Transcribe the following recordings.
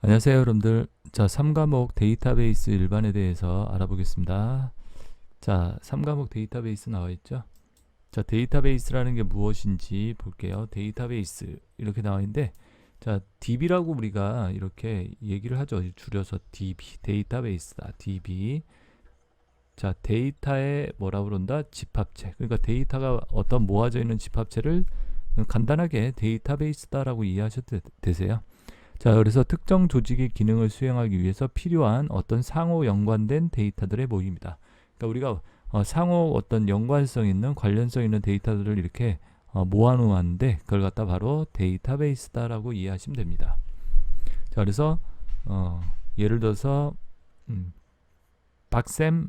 안녕하세요 여러분들. 자, 3과목 데이터베이스 일반에 대해서 알아보겠습니다. 자, 3과목 데이터베이스 나와 있죠. 자, 데이터베이스라는 게 무엇인지 볼게요. 데이터베이스 이렇게 나와 있는데, 자, DB라고 우리가 이렇게 얘기를 하죠. 줄여서 DB, 데이터베이스다. DB. 자, 데이터에 뭐라 그런다? 집합체. 그러니까 데이터가 어떤 모아져 있는 집합체를 간단하게 데이터베이스다라고 이해하셔도 되세요. 자, 그래서 특정 조직의 기능을 수행하기 위해서 필요한 어떤 상호 연관된 데이터들의 모임이다. 그러니까 우리가 상호 어떤 연관성 있는 관련성 있는 데이터들을 이렇게 모아놓았는데, 그걸 갖다 바로 데이터베이스다라고 이해하시면 됩니다. 자, 그래서 예를 들어서 박샘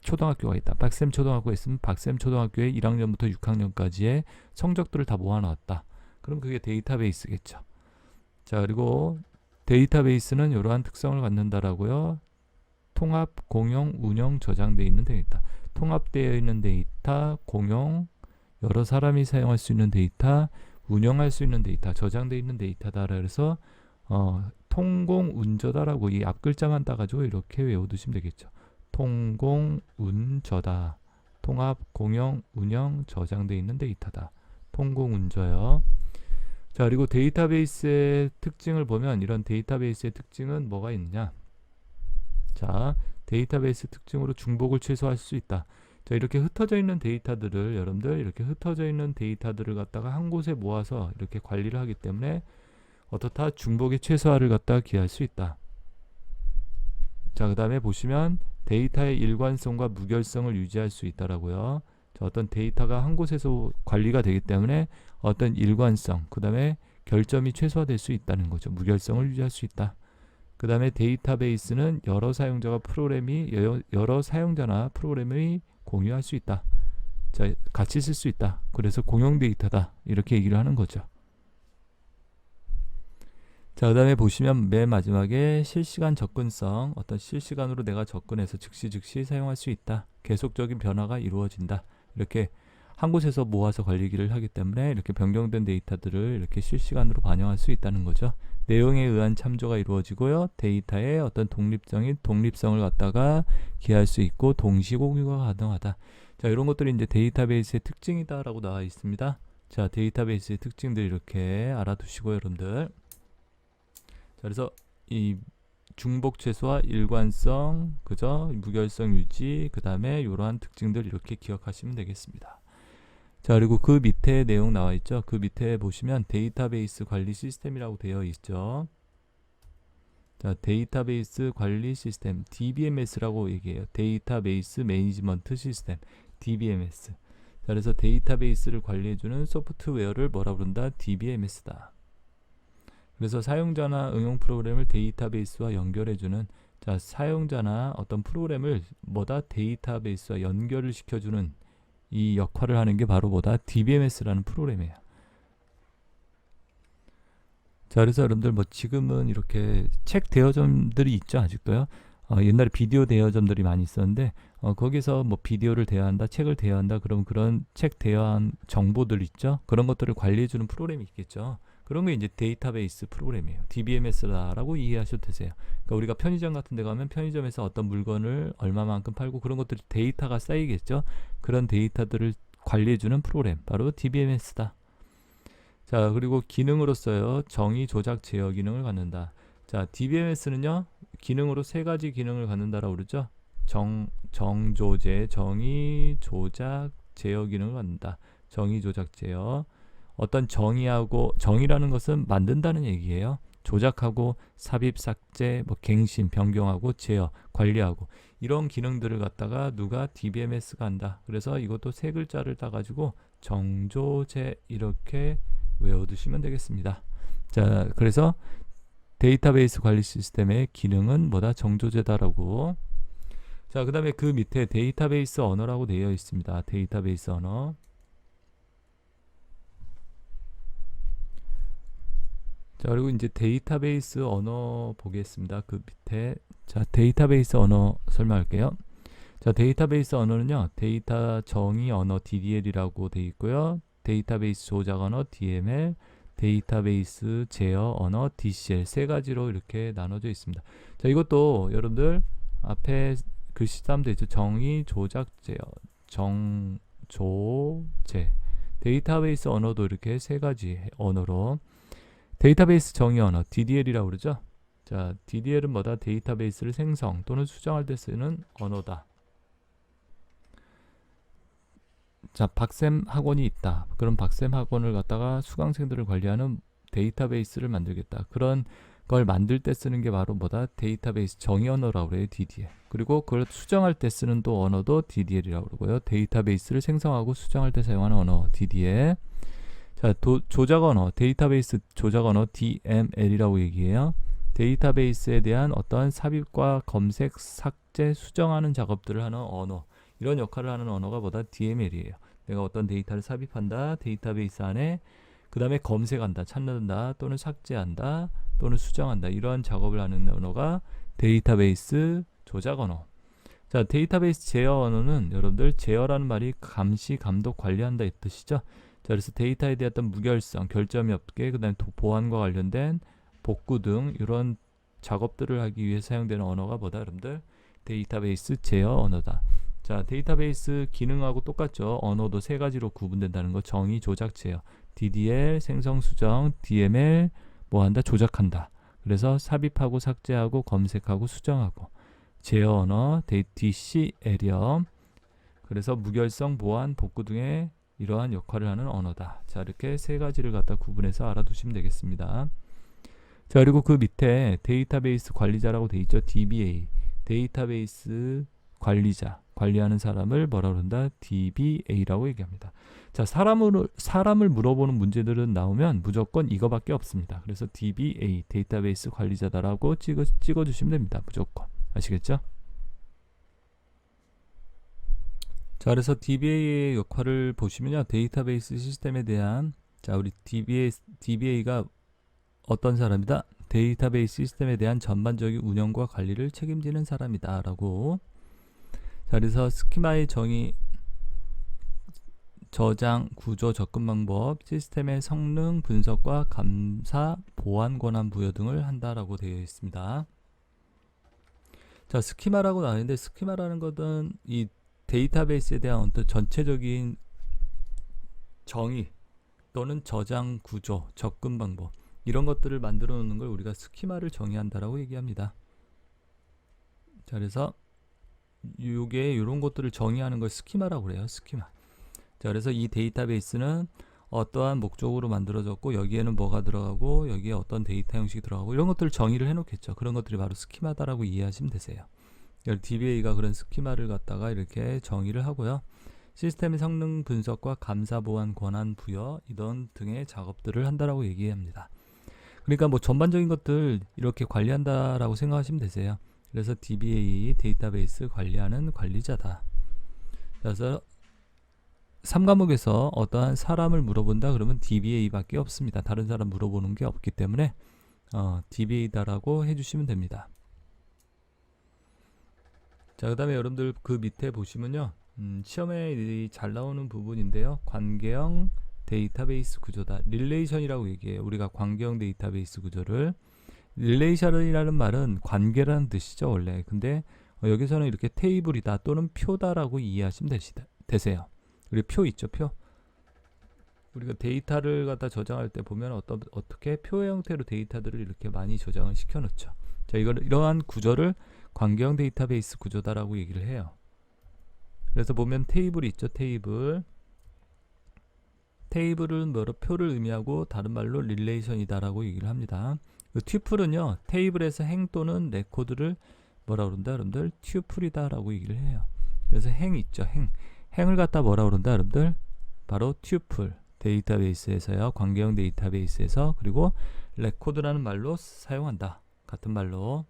초등학교가 있다. 박샘 초등학교가 있으면 박샘 초등학교의 1학년부터 6학년까지의 성적들을 다 모아놨다. 그럼 그게 데이터베이스겠죠. 자, 그리고 데이터베이스는 이러한 특성을 갖는다라고요. 통합, 공용, 운영, 저장되어 있는 데이터. 통합되어 있는 데이터, 공용, 여러 사람이 사용할 수 있는 데이터, 운영할 수 있는 데이터, 저장되어 있는 데이터다. 그래서 통공운저다라고 이 앞글자만 따가지고 이렇게 외워두시면 되겠죠. 통공운저다. 통합, 공용, 운영, 저장되어 있는 데이터다. 통공운저요. 자, 그리고 데이터베이스의 특징을 보면 이런 데이터베이스의 특징은 뭐가 있느냐. 자, 데이터베이스 특징으로 중복을 최소화할 수 있다. 자, 이렇게 흩어져 있는 데이터들을 여러분들 이렇게 흩어져 있는 데이터들을 갖다가 한 곳에 모아서 이렇게 관리를 하기 때문에 어떻다? 중복의 최소화를 갖다가 기할 수 있다. 자, 그 다음에 보시면 데이터의 일관성과 무결성을 유지할 수 있다라고요. 자, 어떤 데이터가 한 곳에서 관리가 되기 때문에 어떤 일관성, 그 다음에 결점이 최소화될 수 있다는 거죠. 무결성을 유지할 수 있다. 그 다음에 데이터베이스는 여러 사용자나 프로그램이 공유할 수 있다. 자, 같이 쓸 수 있다. 그래서 공용 데이터다. 이렇게 얘기를 하는 거죠. 자, 그 다음에 보시면 맨 마지막에 실시간 접근성, 어떤 실시간으로 내가 접근해서 즉시 사용할 수 있다. 계속적인 변화가 이루어진다. 이렇게 한 곳에서 모아서 관리기를 하기 때문에 이렇게 변경된 데이터들을 이렇게 실시간으로 반영할 수 있다는 거죠. 내용에 의한 참조가 이루어지고요. 데이터의 어떤 독립성을 갖다가 기할 수 있고 동시 공유가 가능하다. 자, 이런 것들이 이제 데이터베이스의 특징이다라고 나와 있습니다. 자, 데이터베이스의 특징들 이렇게 알아두시고 여러분들. 자, 그래서 이 중복 최소화, 일관성, 그죠? 무결성 유지, 그 다음에 이러한 특징들 이렇게 기억하시면 되겠습니다. 자, 그리고 그 밑에 내용 나와 있죠. 그 밑에 보시면 데이터베이스 관리 시스템이라고 되어 있죠. 자, 데이터베이스 관리 시스템, DBMS라고 얘기해요. 데이터베이스 매니지먼트 시스템, DBMS. 자, 그래서 데이터베이스를 관리해주는 소프트웨어를 뭐라 부른다? DBMS다. 그래서 사용자나 응용 프로그램을 데이터베이스와 연결해주는, 자, 사용자나 어떤 프로그램을 데이터베이스와 연결을 시켜주는 이 역할을 하는 게 바로 DBMS라는 프로그램이에요. 자, 그래서 여러분들 지금은 이렇게 책 대여점들이 있죠. 아직도요. 옛날에 비디오 대여점들이 많이 있었는데 거기서 비디오를 대여한다, 책을 대여한다, 그럼 그런 책 대여한 정보들 있죠. 그런 것들을 관리해주는 프로그램이 있겠죠. 그런 게 이제 데이터베이스 프로그램이에요. DBMS라고 이해하셔도 되세요. 그러니까 우리가 편의점 같은 데 가면 편의점에서 어떤 물건을 얼마만큼 팔고 그런 것들이 데이터가 쌓이겠죠. 그런 데이터들을 관리해주는 프로그램, 바로 DBMS다. 자, 그리고 기능으로서요. 정의, 조작, 제어 기능을 갖는다. 자, DBMS는요. 기능으로 세 가지 기능을 갖는다라고 그러죠. 정조제, 정의, 조작, 제어 기능을 갖는다. 정의, 조작, 제어. 어떤 정의라는 것은 만든다는 얘기예요. 조작하고 삽입, 삭제, 갱신, 변경하고 제어, 관리하고 이런 기능들을 갖다가 누가 DBMS가 한다. 그래서 이것도 세 글자를 따가지고 정조제 이렇게 외워두시면 되겠습니다. 자, 그래서 데이터베이스 관리 시스템의 기능은 정조제다라고. 자, 그 다음에 그 밑에 데이터베이스 언어라고 되어 있습니다. 데이터베이스 언어. 자, 그리고 이제 데이터베이스 언어 보겠습니다. 그 밑에. 자, 데이터베이스 언어 설명할게요. 자, 데이터베이스 언어는요. 데이터 정의 언어 DDL이라고 되어 있고요. 데이터베이스 조작 언어 DML, 데이터베이스 제어 언어 DCL 세 가지로 이렇게 나눠져 있습니다. 자, 이것도 여러분들 앞에 글씨 싸움도 있죠. 정의, 조작, 제어, 정조제. 데이터베이스 언어도 이렇게 세 가지 언어로. 데이터베이스 정의 언어 DDL이라고 그러죠. 자, DDL은 뭐다? 데이터베이스를 생성 또는 수정할 때 쓰는 언어다. 자, 박쌤 학원이 있다. 그럼 박쌤 학원을 갖다가 수강생들을 관리하는 데이터베이스를 만들겠다. 그런 걸 만들 때 쓰는 게 바로 뭐다? 데이터베이스 정의 언어라고 그래요. DDL. 그리고 그걸 수정할 때 쓰는 또 언어도 DDL이라고 그러고요. 데이터베이스를 생성하고 수정할 때 사용하는 언어 DDL. 자, 조작 언어, 데이터베이스 조작 언어 DML이라고 얘기해요. 데이터베이스에 대한 어떤 삽입과 검색, 삭제, 수정하는 작업들을 하는 언어. 이런 역할을 하는 언어가 뭐다? DML이에요. 내가 어떤 데이터를 삽입한다. 데이터베이스 안에 그 다음에 검색한다. 찾는다. 또는 삭제한다. 또는 수정한다. 이러한 작업을 하는 언어가 데이터베이스 조작 언어. 자, 데이터베이스 제어 언어는 여러분들 제어라는 말이 감시, 감독, 관리한다 이 뜻이죠. 자, 그래서 데이터에 대한 어떤 무결성, 결점이 없게 그 다음에 보안과 관련된 복구 등 이런 작업들을 하기 위해 사용되는 언어가 뭐다? 여러분들 데이터베이스 제어 언어다. 자, 데이터베이스 기능하고 똑같죠. 언어도 세 가지로 구분된다는 거. 정의, 조작, 제어. DDL, 생성, 수정, DML, 뭐 한다? 조작한다. 그래서 삽입하고 삭제하고 검색하고 수정하고. 제어 언어, DCL이요. 그래서 무결성, 보안, 복구 등의 이러한 역할을 하는 언어다. 자, 이렇게 세 가지를 갖다 구분해서 알아두시면 되겠습니다. 자, 그리고 그 밑에 데이터베이스 관리자라고 돼 있죠. DBA. 데이터베이스 관리자, 관리하는 사람을 뭐라 그런다? DBA라고 얘기합니다. 자, 사람을 물어보는 문제들은 나오면 무조건 이거밖에 없습니다. 그래서 DBA, 데이터베이스 관리자다라고 찍어주시면 됩니다. 무조건. 아시겠죠? 자, 그래서 DBA의 역할을 보시면요. 데이터베이스 시스템에 대한, 자, 우리 DBA가 어떤 사람이다? 데이터베이스 시스템에 대한 전반적인 운영과 관리를 책임지는 사람이다 라고. 자, 그래서 스키마의 정의, 저장, 구조, 접근 방법, 시스템의 성능, 분석과 감사, 보안 권한 부여 등을 한다라고 되어 있습니다. 자, 스키마라고 나왔는데 스키마라는 것은 이 데이터베이스에 대한 어떤 전체적인 정의 또는 저장 구조, 접근 방법 이런 것들을 만들어 놓는 걸 우리가 스키마를 정의한다라고 얘기합니다. 자, 그래서 요게 이런 것들을 정의하는 걸 스키마라고 그래요. 스키마. 자, 그래서 이 데이터베이스는 어떠한 목적으로 만들어졌고 여기에는 뭐가 들어가고 여기에 어떤 데이터 형식이 들어가고 이런 것들을 정의를 해놓겠죠. 그런 것들이 바로 스키마다라고 이해하시면 되세요. DBA가 그런 스키마를 갖다가 이렇게 정의를 하고요. 시스템의 성능 분석과 감사, 보안, 권한 부여 이런 등의 작업들을 한다라고 얘기합니다. 그러니까 뭐 전반적인 것들 이렇게 관리한다라고 생각하시면 되세요. 그래서 DBA, 데이터베이스 관리하는 관리자다. 그래서 3과목에서 어떠한 사람을 물어본다 그러면 DBA밖에 없습니다. 다른 사람 물어보는 게 없기 때문에 DBA다라고 해주시면 됩니다. 자, 그 다음에 여러분들 그 밑에 보시면요. 시험에 잘 나오는 부분인데요. 관계형 데이터베이스 구조다. 릴레이션이라고 얘기해요. 우리가 관계형 데이터베이스 구조를. 릴레이션이라는 말은 관계라는 뜻이죠, 원래. 근데 여기서는 이렇게 테이블이다 또는 표다라고 이해하시면 되세요. 우리 표 있죠, 표. 우리가 데이터를 갖다 저장할 때 보면 어떻게 표의 형태로 데이터들을 이렇게 많이 저장을 시켜 놓죠. 자, 이러한 구조를 관계형 데이터베이스 구조다라고 얘기를 해요. 그래서 보면 테이블이 있죠, 테이블. 테이블은 뭐로 표를 의미하고 다른 말로 릴레이션이다라고 얘기를 합니다. 그 튜플은요, 테이블에서 행 또는 레코드를 뭐라 그런다, 여러분들? 튜플이다라고 얘기를 해요. 그래서 행 있죠, 행. 행을 갖다 뭐라 그런다, 여러분들? 바로 튜플. 데이터베이스에서요, 관계형 데이터베이스에서. 그리고 레코드라는 말로 사용한다. 같은 말로.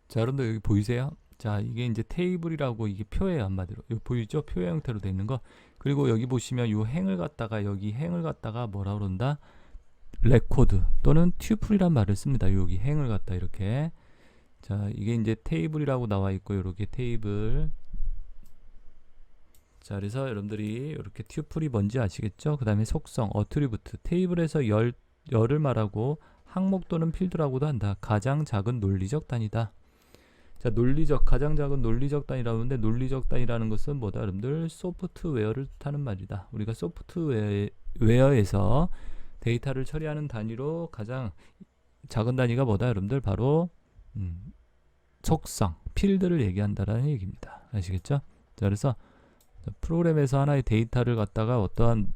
자, 여러분들 여기 보이세요? 자, 이게 이제 테이블이라고 이게 표예요, 한마디로. 여기 보이죠? 표의 형태로 되어 있는 거. 그리고 여기 보시면 요 행을 갖다가 여기 행을 갖다가 뭐라 그런다? 레코드 또는 튜플이란 말을 씁니다. 여기 행을 갖다 이렇게. 자, 이게 이제 테이블이라고 나와 있고 이렇게 테이블. 자, 그래서 여러분들이 이렇게 튜플이 뭔지 아시겠죠? 그 다음에 속성, 어트리부트, 테이블에서 열을 말하고 항목 또는 필드라고도 한다. 가장 작은 논리적 단위다. 자, 가장 작은 논리적 단위라고 하는데, 논리적 단위라는 것은 뭐다? 여러분들 소프트웨어를 뜻하는 말이다. 우리가 소프트웨어에서 데이터를 처리하는 단위로 가장 작은 단위가 뭐다? 여러분들 바로 속성, 필드를 얘기한다라는 얘기입니다. 아시겠죠? 자, 그래서 프로그램에서 하나의 데이터를 갖다가 어떠한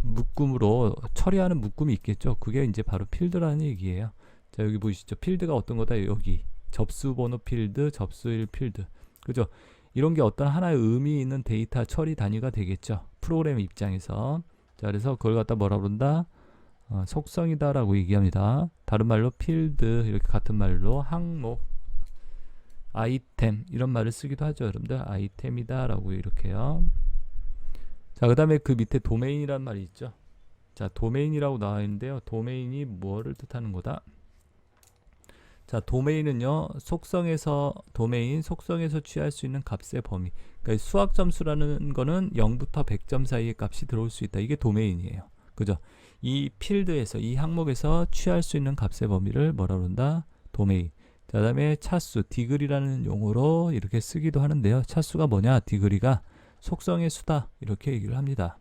묶음으로 처리하는 묶음이 있겠죠. 그게 이제 바로 필드라는 얘기예요. 자, 여기 보이시죠? 필드가 어떤 거다? 여기 접수번호 필드, 접수일 필드, 그죠? 이런 게 어떤 하나의 의미 있는 데이터 처리 단위가 되겠죠. 프로그램 입장에서. 자, 그래서 그걸 갖다 뭐라 그런다? 속성이다 라고 얘기합니다. 다른 말로 필드, 이렇게 같은 말로 항목, 아이템, 이런 말을 쓰기도 하죠. 여러분들 아이템이다 라고 이렇게요. 자, 그 다음에 그 밑에 도메인이란 말이 있죠. 자, 도메인이라고 나와 있는데요. 도메인이 뭐를 뜻하는 거다? 자, 도메인은요, 속성에서 취할 수 있는 값의 범위. 그러니까 수학 점수라는 거는 0부터 100점 사이의 값이 들어올 수 있다. 이게 도메인이에요. 그죠? 이 필드에서, 이 항목에서 취할 수 있는 값의 범위를 뭐라 그런다? 도메인. 자, 그다음에 차수, 디그리라는 용어로 이렇게 쓰기도 하는데요. 차수가 뭐냐? 디그리가 속성의 수다, 이렇게 얘기를 합니다.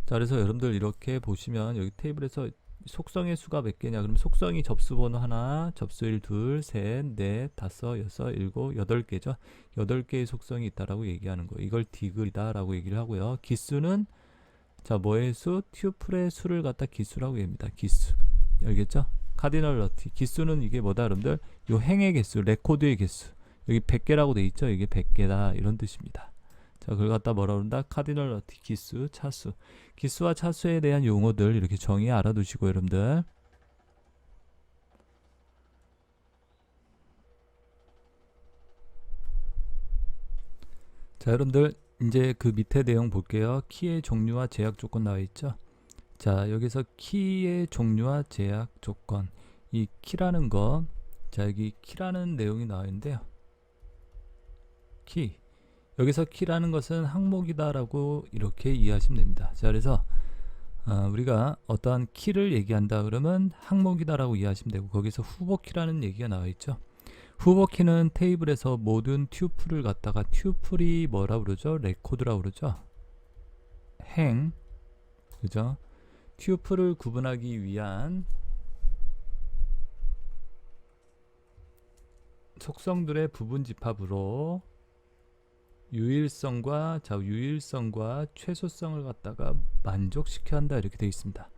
자, 그래서 여러분들 이렇게 보시면 여기 테이블에서 속성의 수가 몇 개냐? 그럼 속성이 접수번호 하나, 접수일 둘, 셋, 넷, 다섯, 여섯, 일곱, 8개죠. 8개의 속성이 있다라고 얘기하는 거예요. 이걸 디그리다라고 얘기를 하고요. 기수는 자, 뭐의 수? 튜플의 수를 갖다 기수라고 얘기합니다. 기수. 알겠죠? 카디널러티. 기수는 이게 뭐다, 여러분들? 요 행의 개수, 레코드의 개수. 여기 100개라고 돼 있죠? 이게 100개다. 이런 뜻입니다. 자, 그걸 갖다 뭐라 그런다? 카디널러티, 기수, 차수. 기수와 차수에 대한 용어들 이렇게 정의 알아두시고, 여러분들. 자, 여러분들 이제 그 밑에 내용 볼게요. 키의 종류와 제약 조건 나와 있죠? 자, 여기서 키의 종류와 제약 조건, 이 키라는 거, 자, 여기 키라는 내용이 나와 있는데요. 키, 여기서 키라는 것은 항목이다 라고 이렇게 이해하시면 됩니다. 자, 그래서 우리가 어떠한 키를 얘기한다 그러면 항목이다 라고 이해하시면 되고, 거기서 후보 키라는 얘기가 나와 있죠. 후보 키는 테이블에서 모든 튜플을 갖다가, 튜플이 뭐라 그러죠? 레코드라고 그러죠. 행, 그죠? 튜플을 구분하기 위한 속성들의 부분 집합으로 유일성과 최소성을 갖다가 만족시켜야 한다, 이렇게 되어 있습니다.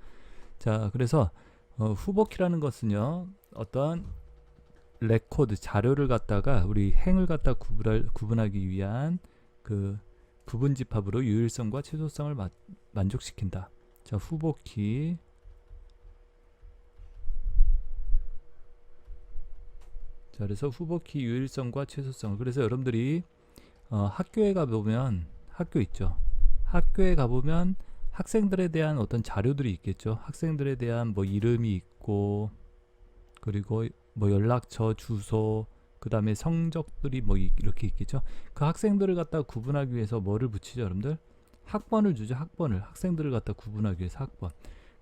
자, 그래서 후보키라는 것은요, 어떠한 레코드, 자료를 갖다가 우리 행을 갖다 구분하기 위한 그 부분 집합으로 유일성과 최소성을 만족시킨다. 자, 후보키. 자, 그래서 후보키 유일성과 최소성. 그래서 여러분들이 학교에 가보면, 학교 있죠. 학교에 가보면 학생들에 대한 어떤 자료들이 있겠죠. 학생들에 대한 뭐 이름이 있고, 그리고 뭐 연락처, 주소, 그 다음에 성적들이 뭐 이렇게 있겠죠. 그 학생들을 갖다 구분하기 위해서 뭐를 붙이죠, 여러분들? 학번을 주죠. 학번을. 학생들을 갖다 구분하기 위해서 학번.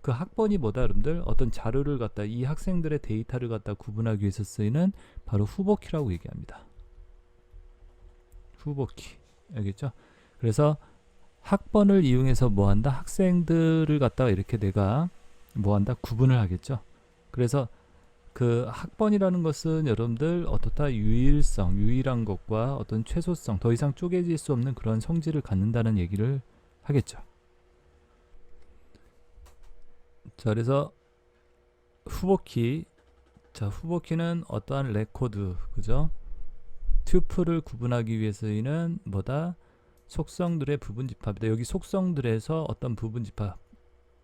그 학번이 뭐다, 여러분들? 어떤 자료를 갖다, 이 학생들의 데이터를 갖다 구분하기 위해서 쓰이는 바로 후보키라고 얘기합니다. 후보키. 알겠죠? 그래서 학번을 이용해서 뭐한다? 학생들을 갖다가 이렇게 내가 뭐한다? 구분을 하겠죠. 그래서 그 학번이라는 것은 여러분들 어떻다? 유일성, 유일한 것과 어떤 최소성, 더 이상 쪼개질 수 없는 그런 성질을 갖는다는 얘기를 하겠죠. 자, 그래서 후보키. 자, 후보키는 어떠한 레코드, 그죠? 튜플을 구분하기 위해서는 뭐다? 속성들의 부분 집합이다. 여기 속성들에서 어떤 부분 집합,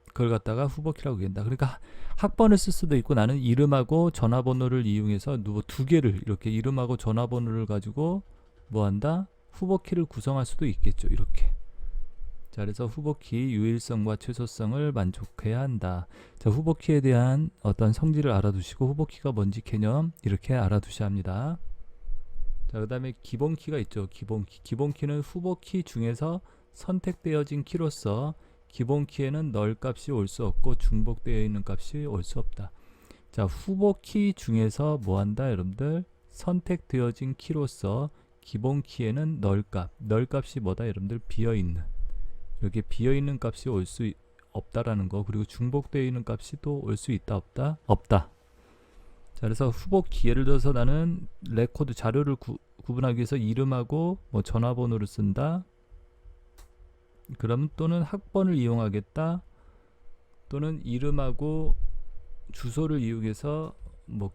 그걸 갖다가 후보키라고 얘기한다. 그러니까 학번을 쓸 수도 있고, 나는 이름하고 전화번호를 이용해서 두 개를 이렇게 이름하고 전화번호를 가지고 뭐한다? 후보키를 구성할 수도 있겠죠. 이렇게. 자, 그래서 후보키 유일성과 최소성을 만족해야 한다. 자, 후보키에 대한 어떤 성질을 알아두시고, 후보키가 뭔지 개념 이렇게 알아두셔야 합니다. 자, 그 다음에 기본키가 있죠. 기본키. 기본키는 후보키 중에서 선택되어진 키로서 기본키에는 널 값이 올 수 없고 중복되어 있는 값이 올 수 없다. 자, 후보키 중에서 뭐한다 여러분들? 선택되어진 키로서 기본키에는 널 값이 뭐다 여러분들? 비어있는, 이렇게 비어있는 값이 올 수 없다라는 거. 그리고 중복되어 있는 값이 또 올 수 있다 없다? 없다. 자, 그래서 후보키, 예를 들어서 나는 레코드 자료를 구분하기 위해서 이름하고 뭐 전화번호를 쓴다. 그러면 또는 학번을 이용하겠다. 또는 이름하고 주소를 이용해서 뭐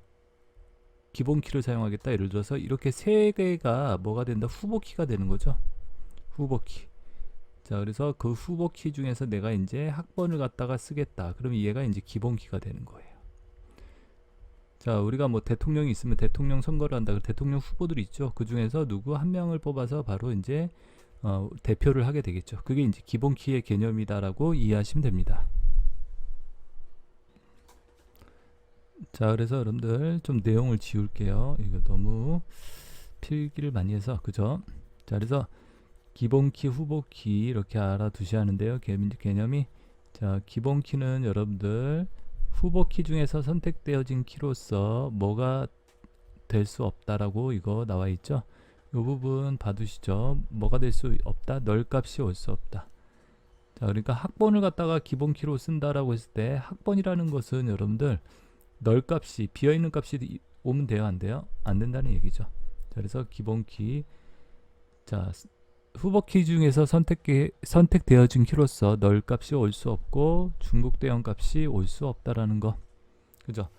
기본키를 사용하겠다. 예를 들어서 이렇게 세 개가 뭐가 된다? 후보키가 되는 거죠. 후보키. 자, 그래서 그 후보키 중에서 내가 이제 학번을 갖다가 쓰겠다. 그러면 얘가 이제 기본키가 되는 거예요. 자, 우리가 뭐 대통령이 있으면 대통령 선거를 한다. 대통령 후보들이 있죠. 그 중에서 누구 한 명을 뽑아서 바로 이제 대표를 하게 되겠죠. 그게 이제 기본키의 개념이다라고 이해하시면 됩니다. 자, 그래서 여러분들 좀 내용을 지울게요. 이거 너무 필기를 많이 해서, 그죠? 자, 그래서 기본키, 후보키 이렇게 알아두셔야 하는데요. 개념이. 자, 기본키는 여러분들 후보키 중에서 선택되어진 키로서 뭐가 될 수 없다라고 이거 나와 있죠. 이 부분 봐두시죠. 뭐가 될 수 없다? 널 값이 올 수 없다. 자, 그러니까 학번을 갖다가 기본키로 쓴다라고 했을 때 학번이라는 것은 여러분들 널 값이 비어있는 값이 오면 돼요, 안 돼요? 안 된다는 얘기죠. 자, 그래서 기본키. 자, 후보키 중에서 선택되어진 키로서 널 값이 올 수 없고 중복대형 값이 올 수 없다라는 거. 그죠?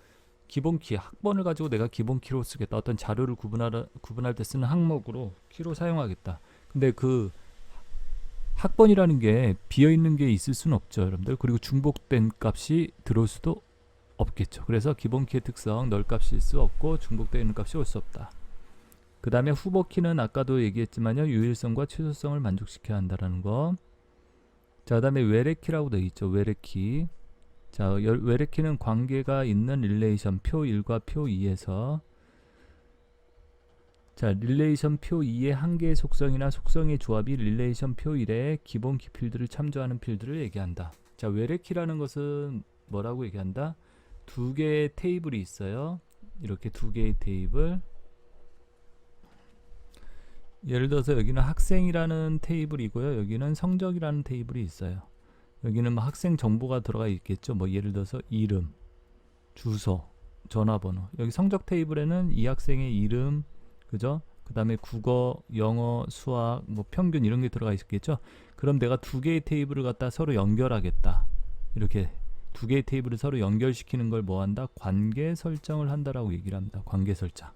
기본키, 학번을 가지고 내가 기본키로 쓰겠다. 어떤 자료를 구분할 때 쓰는 항목으로 키로 사용하겠다. 근데 그 학번이라는 게 비어있는 게 있을 수는 없죠, 여러분들. 그리고 중복된 값이 들어올 수도 없겠죠. 그래서 기본키의 특성, 널 값일 수 없고 중복되어 있는 값이 올 수 없다. 그 다음에 후보키는 아까도 얘기했지만요, 유일성과 취소성을 만족시켜야 한다라는 거. 자, 그 다음에 외래키라고 되어 있죠. 외래키. 자, 외래키는 관계가 있는 릴레이션 표 1과 표 2에서, 자, 릴레이션 표 2의 한 개의 속성이나 속성의 조합이 릴레이션 표 1의 기본키 필드를 참조하는 필드를 얘기한다. 자, 외래키라는 것은 뭐라고 얘기한다? 두 개의 테이블이 있어요. 이렇게 두 개의 테이블. 예를 들어서 여기는 학생이라는 테이블이고요. 여기는 성적이라는 테이블이 있어요. 여기는 뭐 학생 정보가 들어가 있겠죠. 뭐 예를 들어서 이름, 주소, 전화번호. 여기 성적 테이블에는 이 학생의 이름, 그죠? 그 다음에 국어, 영어, 수학, 뭐 평균 이런 게 들어가 있겠죠. 그럼 내가 두 개의 테이블을 갖다 서로 연결하겠다. 이렇게 두 개의 테이블을 서로 연결시키는 걸 뭐 한다? 관계 설정을 한다라고 얘기를 합니다. 관계 설정.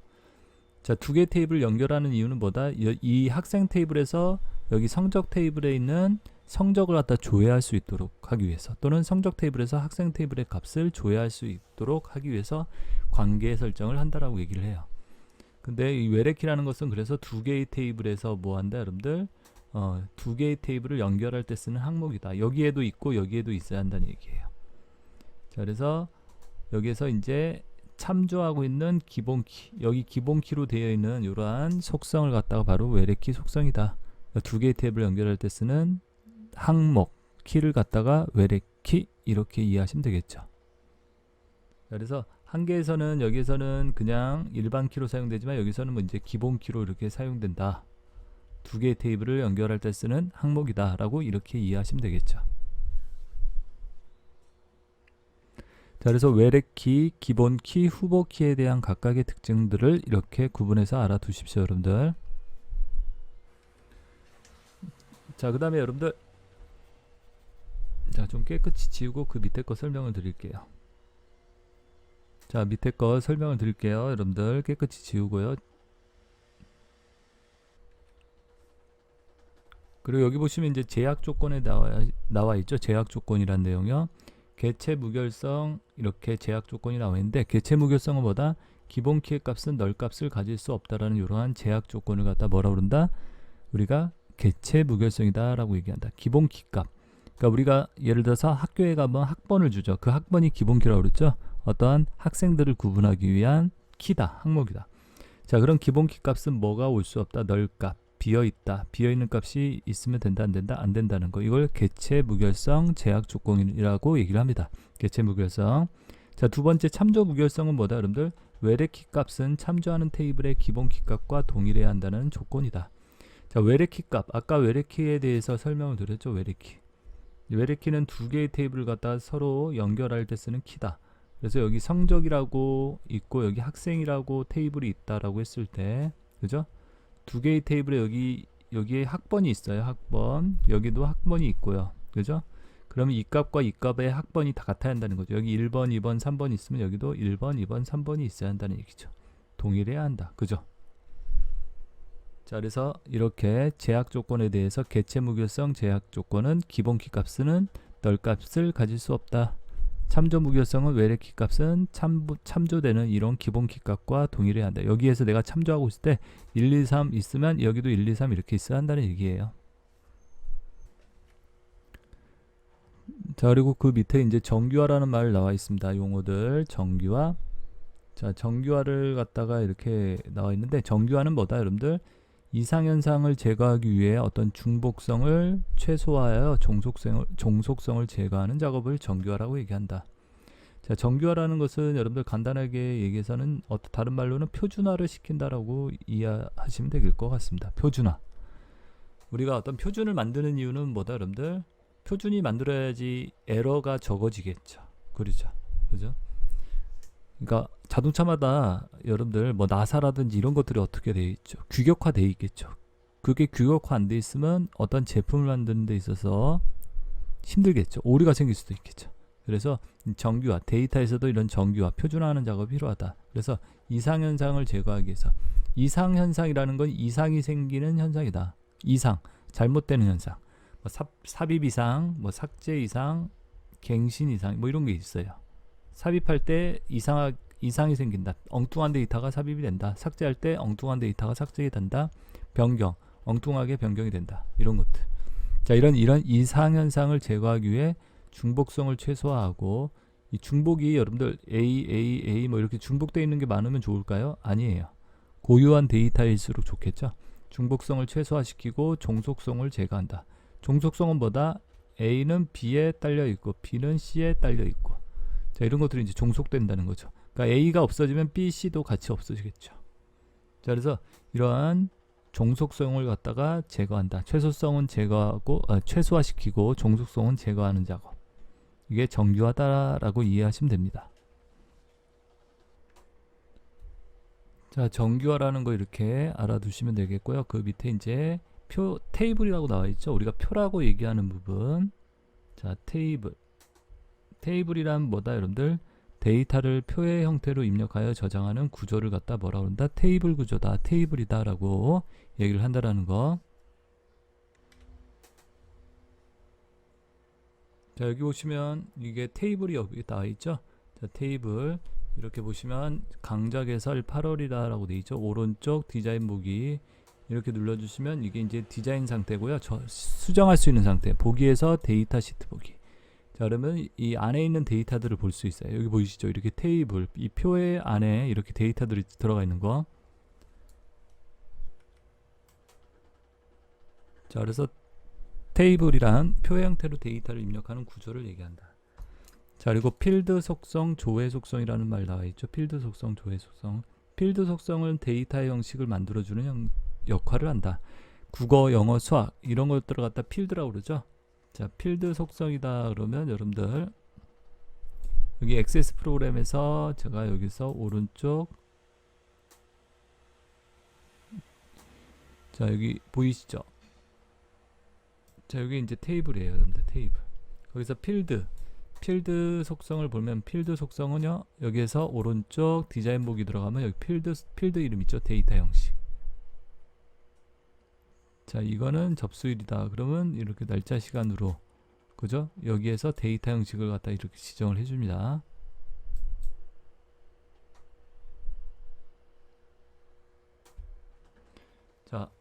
자, 두 개의 테이블을 연결하는 이유는 뭐다? 이 학생 테이블에서 여기 성적 테이블에 있는 성적을 갖다 조회할 수 있도록 하기 위해서, 또는 성적 테이블에서 학생 테이블의 값을 조회할 수 있도록 하기 위해서 관계 설정을 한다라고 얘기를 해요. 근데 이 외래키라는 것은 그래서 두 개의 테이블에서 뭐 한다 여러분들? 두 개의 테이블을 연결할 때 쓰는 항목이다. 여기에도 있고 여기에도 있어야 한다는 얘기예요. 자, 그래서 여기에서 이제 참조하고 있는 기본키, 여기 기본키로 되어 있는 이러한 속성을 갖다가 바로 외래키 속성이다. 두 개의 탭을 연결할 때 쓰는 항목, 키를 갖다가 외래키, 이렇게 이해하시면 되겠죠. 그래서 한 개에서는, 여기에서는 그냥 일반 키로 사용되지만 여기서는 뭐 이제 기본키로 이렇게 사용된다. 두 개의 테이블을 연결할 때 쓰는 항목이다 라고 이렇게 이해하시면 되겠죠. 자, 그래서 외래키, 기본키, 후보키에 대한 각각의 특징들을 이렇게 구분해서 알아두십시오, 여러분들. 자, 그 다음에 여러분들, 자, 좀 깨끗이 지우고 그 밑에 거 설명을 드릴게요. 자, 밑에 거 설명을 드릴게요, 여러분들. 깨끗이 지우고요. 그리고 여기 보시면 이제 제약 조건에 나와 있죠. 제약 조건이란 내용이요. 개체 무결성, 이렇게 제약 조건이 나와 있는데, 개체 무결성은 뭐다? 기본 키의 값은 널 값을 가질 수 없다라는 이러한 제약 조건을 갖다 뭐라 그런다? 우리가 개체 무결성이다 라고 얘기한다. 기본 키 값. 그러니까 우리가 예를 들어서 학교에 가면 학번을 주죠. 그 학번이 기본 키라고 그랬죠. 어떠한 학생들을 구분하기 위한 키다, 항목이다. 자, 그럼 기본 키 값은 뭐가 올 수 없다? 널 값, 비어있다. 비어있는 값이 있으면 된다, 안 된다? 안 된다는 거. 이걸 개체 무결성 제약 조건이라고 얘기를 합니다. 개체 무결성. 자, 두 번째 참조 무결성은 뭐다, 여러분들? 외래 키 값은 참조하는 테이블의 기본 키 값과 동일해야 한다는 조건이다. 자, 외래 키 값. 아까 외래 키에 대해서 설명을 드렸죠. 외래 키. 외래 키는 두 개의 테이블을 갖다 서로 연결할 때 쓰는 키다. 그래서 여기 성적이라고 있고 여기 학생이라고 테이블이 있다라고 했을 때, 그죠? 두 개의 테이블에 여기에 학번이 있어요. 학번. 여기도 학번이 있고요. 그죠? 그러면 이 값과 이 값의 학번이 다 같아야 한다는 거죠. 여기 1번, 2번, 3번 있으면 여기도 1번, 2번, 3번이 있어야 한다는 얘기죠. 동일해야 한다. 그죠? 자, 그래서 이렇게 제약 조건에 대해서 개체 무결성 제약 조건은 기본 키 값은 널 값을 가질 수 없다. 참조 무결성은 외래 키 값은 참조되는 이런 기본 키 값과 동일해야 한다. 여기에서 내가 참조하고 있을 때 1, 2, 3 있으면 여기도 1, 2, 3 이렇게 있어야 한다는 얘기예요. 자, 그리고 그 밑에 이제 정규화라는 말 나와 있습니다. 용어들 정규화. 자, 정규화를 갖다가 이렇게 나와 있는데 정규화는 뭐다, 여러분들? 이상현상을 제거하기 위해 어떤 중복성을 최소화하여 종속성을 제거하는 작업을 정규화라고 얘기한다. 자, 정규화라는 것은 여러분들 간단하게 얘기해서는 다른 말로는 표준화를 시킨다라고 이해하시면 될 것 같습니다. 표준화. 우리가 어떤 표준을 만드는 이유는 뭐다, 여러분들? 표준이 만들어야지 에러가 적어지겠죠. 그렇죠. 그죠? 그러니까 자동차마다 여러분들 뭐 나사라든지 이런 것들이 어떻게 돼 있죠? 규격화 돼 있겠죠. 그게 규격화 안 돼 있으면 어떤 제품을 만드는 데 있어서 힘들겠죠. 오류가 생길 수도 있겠죠. 그래서 정규화, 데이터에서도 이런 정규화, 표준화하는 작업이 필요하다. 그래서 이상현상을 제거하기 위해서, 이상현상이라는 건 이상이 생기는 현상이다. 이상, 잘못되는 현상, 뭐 삽입 이상, 뭐 삭제 이상, 갱신 이상, 뭐 이런 게 있어요. 삽입할 때 이상이 생긴다. 엉뚱한 데이터가 삽입이 된다. 삭제할 때 엉뚱한 데이터가 삭제가 된다. 변경, 엉뚱하게 변경이 된다. 이런 것들. 자, 이런 이상 현상을 제거하기 위해 중복성을 최소화하고, 이 중복이 여러분들 A 뭐 이렇게 중복되어 있는 게 많으면 좋을까요? 아니에요. 고유한 데이터일수록 좋겠죠. 중복성을 최소화시키고 종속성을 제거한다. 종속성은 뭐다? A는 B에 딸려 있고 B는 C에 딸려 있고. 자, 이런 것들이 이제 종속된다는 거죠. 그러니까 A가 없어지면 B, C도 같이 없어지겠죠. 자, 그래서 이러한 종속성을 갖다가 제거한다. 최소성은 제거하고 최소화시키고 종속성은 제거하는 작업. 이게 정규화다라고 이해하시면 됩니다. 자, 정규화라는 거 이렇게 알아두시면 되겠고요. 그 밑에 이제 테이블이라고 나와 있죠. 우리가 표라고 얘기하는 부분. 자, 테이블이란 뭐다, 여러분들? 데이터를 표의 형태로 입력하여 저장하는 구조를 갖다 뭐라고 한다? 테이블 구조다, 테이블이다 라고 얘기를 한다라는 거. 자, 여기 보시면 이게 테이블이 여기 나와 있죠. 자, 테이블 이렇게 보시면 강좌 개설 8월이다 라고 돼 있죠. 오른쪽 디자인 보기 이렇게 눌러주시면 이게 이제 디자인 상태고요. 수정할 수 있는 상태. 보기에서 데이터 시트 보기. 자, 그러면 이 안에 있는 데이터들을 볼 수 있어요. 여기 보이시죠? 이렇게 테이블, 이 표의 안에 이렇게 데이터들이 들어가 있는 거. 자, 그래서 테이블이란 표의 형태로 데이터를 입력하는 구조를 얘기한다. 자, 그리고 필드 속성, 조회 속성이라는 말 나와 있죠. 필드 속성, 조회 속성. 필드 속성은 데이터의 형식을 만들어주는 역할을 한다. 국어, 영어, 수학 이런 것들을 갖다 필드라고 그러죠. 자, 필드 속성이다 그러면 여러분들 여기 액세스 프로그램에서 제가 여기서 오른쪽, 자, 여기 보이시죠? 자, 여기 이제 테이블이에요, 여러분들. 테이블. 거기서 필드 속성을 보면 필드 속성은요, 여기에서 오른쪽 디자인 보기 들어가면 여기 필드 이름 있죠? 데이터 형식. 자, 이거는 접수일이다. 그러면 이렇게 날짜 시간으로, 그죠? 여기에서 데이터 형식을 갖다 이렇게 지정을 해줍니다. 자,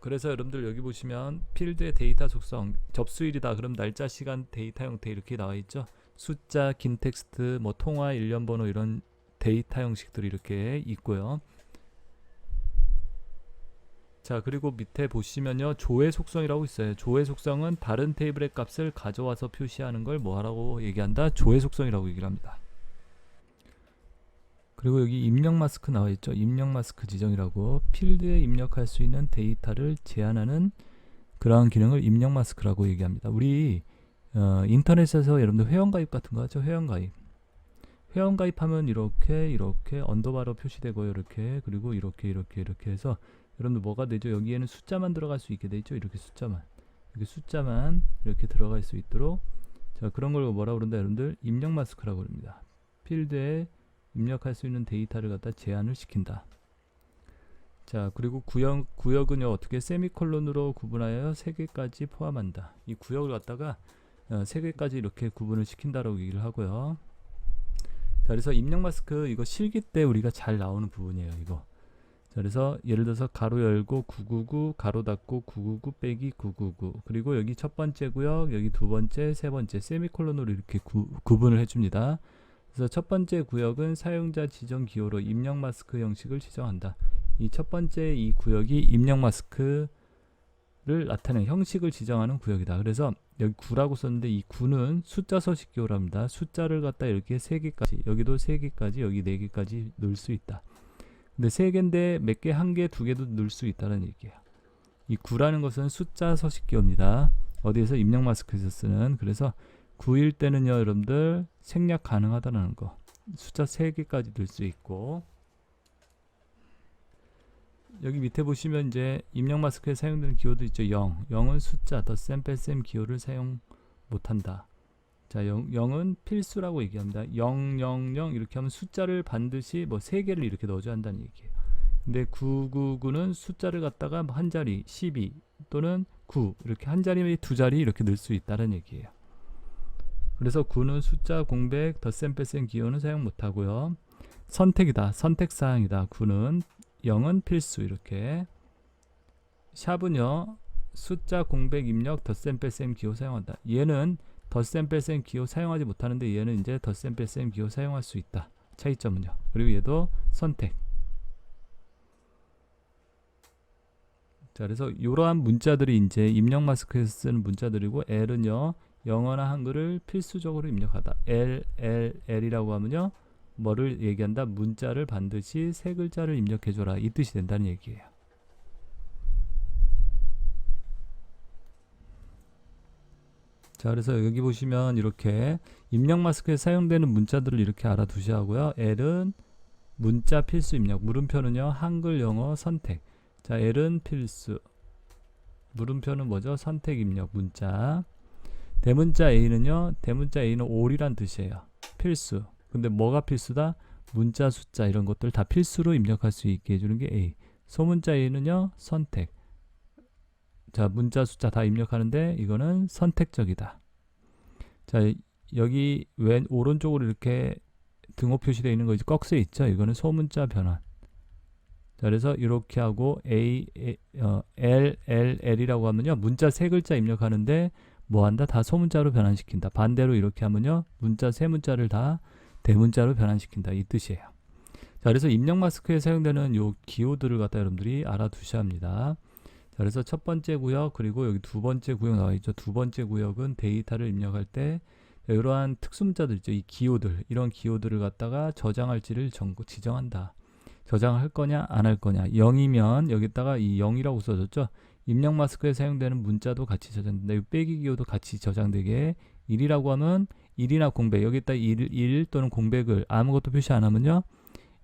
그래서 여러분들 여기 보시면 필드의 데이터 속성, 접수일이다. 그럼 날짜, 시간, 데이터 형태 이렇게 나와 있죠. 숫자, 긴 텍스트, 뭐 통화, 일련 번호 이런 데이터 형식들이 이렇게 있고요. 자, 그리고 밑에 보시면요, 조회 속성이라고 있어요. 조회 속성은 다른 테이블의 값을 가져와서 표시하는 걸 뭐라고 얘기한다? 조회 속성이라고 얘기를 합니다. 그리고 여기 입력 마스크 나와 있죠. 입력 마스크 지정이라고, 필드에 입력할 수 있는 데이터를 제한하는 그러한 기능을 입력 마스크라고 얘기합니다. 우리 인터넷에서 여러분들 회원가입 같은 거 하죠. 회원가입하면 이렇게 언더바로 표시되고요. 이렇게, 그리고 이렇게 해서 여러분들 뭐가 되죠? 여기에는 숫자만 들어갈 수 있게 되죠. 이렇게 숫자만 이렇게 들어갈 수 있도록, 자, 그런 걸 뭐라고 그런다 여러분들? 입력 마스크라고 합니다. 필드에 입력할 수 있는 데이터를 갖다 제한을 시킨다. 자, 그리고 구역은요, 어떻게 세미콜론으로 구분하여 3개까지 포함한다. 이 구역을 갖다가 3개까지 이렇게 구분을 시킨다라고 얘기를 하고요. 자, 그래서 입력 마스크 이거 실기 때 우리가 잘 나오는 부분이에요, 이거. 자, 그래서 예를 들어서 가로 열고 999, 가로 닫고 999 빼기 999, 그리고 여기 첫 번째 구역, 여기 두 번째, 세 번째 세미콜론으로 이렇게 구분을 해줍니다. 그래서 첫 번째 구역은 사용자 지정 기호로 입력 마스크 형식을 지정한다. 이 첫 번째 이 구역이 입력 마스크를 나타내는 형식을 지정하는 구역이다. 그래서 여기 9라고 썼는데 이 9는 숫자 서식 기호랍니다. 숫자를 갖다 이렇게 3개까지, 여기도 3개까지, 여기 4개까지 넣을 수 있다. 근데 3개인데 몇 개, 1개, 2개도 넣을 수 있다는 얘기예요. 이 9라는 것은 숫자 서식 기호입니다. 어디에서 입력 마스크에서 쓰는. 그래서 9일 때는요, 여러분들 생략 가능하다는 거. 숫자 3개까지 넣을 수 있고, 여기 밑에 보시면 이제 입력 마스크에 사용되는 기호도 있죠. 0. 0은 숫자 더 샘 기호를 사용 못한다. 자, 0은 필수라고 얘기합니다. 0, 0, 0 이렇게 하면 숫자를 반드시 뭐 3개를 이렇게 넣어줘야 한다는 얘기예요. 근데 999는 숫자를 갖다가 한 자리, 12 또는 9 이렇게 한 자리, 두 자리 이렇게 넣을 수 있다는 얘기예요. 그래서 9는 숫자 공백 더 샘 기호는 사용 못하고요. 선택이다. 선택사항이다. 9는 0은 필수. 이렇게 샵은요, 숫자 공백 입력 더 샘 기호 사용한다. 얘는 더 샘 기호 사용하지 못하는데 얘는 이제 더 샘 기호 사용할 수 있다. 차이점은요. 그리고 얘도 선택. 자, 그래서 이러한 문자들이 이제 입력 마스크에서 쓰는 문자들이고, L은요, 영어나 한글을 필수적으로 입력하다. L이라고 하면요, 뭐를 얘기한다? 문자를 반드시 3글자를 입력해줘라. 이 뜻이 된다는 얘기예요. 자, 그래서 여기 보시면 이렇게 입력 마스크에 사용되는 문자들을 이렇게 알아두셔야 하고요. L은 문자 필수 입력, 물음표는요, 한글, 영어, 선택. 자, L은 필수, 물음표는 뭐죠? 선택 입력, 문자. 대문자 A는요, 대문자 A는 all이란 뜻이에요. 필수. 근데 뭐가 필수다? 문자, 숫자 이런 것들 다 필수로 입력할 수 있게 해주는 게 A. 소문자 A는요, 선택. 자, 문자, 숫자 다 입력하는데 이거는 선택적이다. 자, 여기 왼 오른쪽으로 이렇게 등호 표시되어 있는 거 이제 꺽쇠 있죠? 이거는 소문자 변환. 자, 그래서 이렇게 하고 L이라고 하면요, 문자 3글자 입력하는데 뭐 한다? 다 소문자로 변환시킨다. 반대로 이렇게 하면요, 문자 3문자를 다 대문자로 변환시킨다. 이 뜻이에요. 자, 그래서 입력 마스크에 사용되는 요 기호들을 갖다 여러분들이 알아두셔야 합니다. 자, 그래서 첫 번째 구역, 그리고 여기 두 번째 구역 나와 있죠. 두 번째 구역은 데이터를 입력할 때 이러한 특수문자들 있죠. 이 기호들, 이런 기호들을 갖다가 저장할지를 지정한다. 저장할 거냐 안 할 거냐. 0이면 여기다가 이 0이라고 써졌죠. 입력 마스크에 사용되는 문자도 같이 저장된다. 이 빼기 기호도 같이 저장되게. 1이라고 하면 1이나 공백, 여기다 1 또는 공백을 아무것도 표시 안 하면요,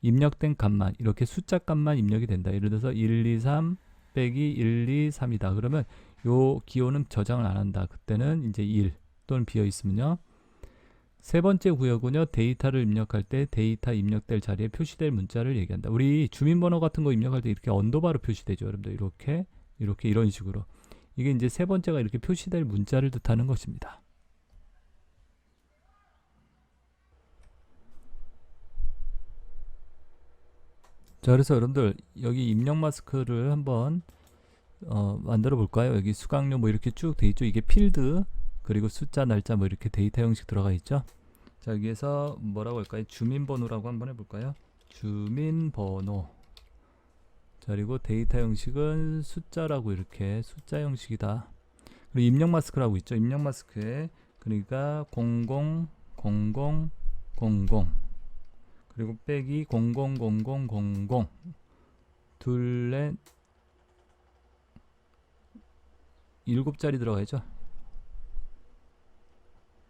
입력된 값만, 이렇게 숫자 값만 입력이 된다. 예를 들어서 1, 2, 3 빼기 1, 2, 3이다. 그러면 요 기호는 저장을 안 한다. 그때는 이제 1 또는 비어 있으면요. 세 번째 구역은요, 데이터를 입력할 때 데이터 입력될 자리에 표시될 문자를 얘기한다. 우리 주민번호 같은 거 입력할 때 이렇게 언더바로 표시되죠. 여러분들 이렇게 이런 식으로. 이게 이제 세 번째가 이렇게 표시될 문자를 뜻하는 것입니다. 자, 그래서 여러분들 여기 입력 마스크를 한번 만들어 볼까요? 여기 수강료 뭐 이렇게 쭉 돼 있죠. 이게 필드, 그리고 숫자, 날짜 뭐 이렇게 데이터 형식 들어가 있죠. 자, 여기에서 뭐라고 할까요? 주민번호라고 한번 해볼까요? 주민번호. 자, 그리고 데이터 형식은 숫자라고 이렇게 숫자 형식이다. 그리고 입력 마스크라고 있죠. 입력 마스크에 그러니까 00 00 00 그리고 빼기 000000 둘넷 7자리 들어가야죠.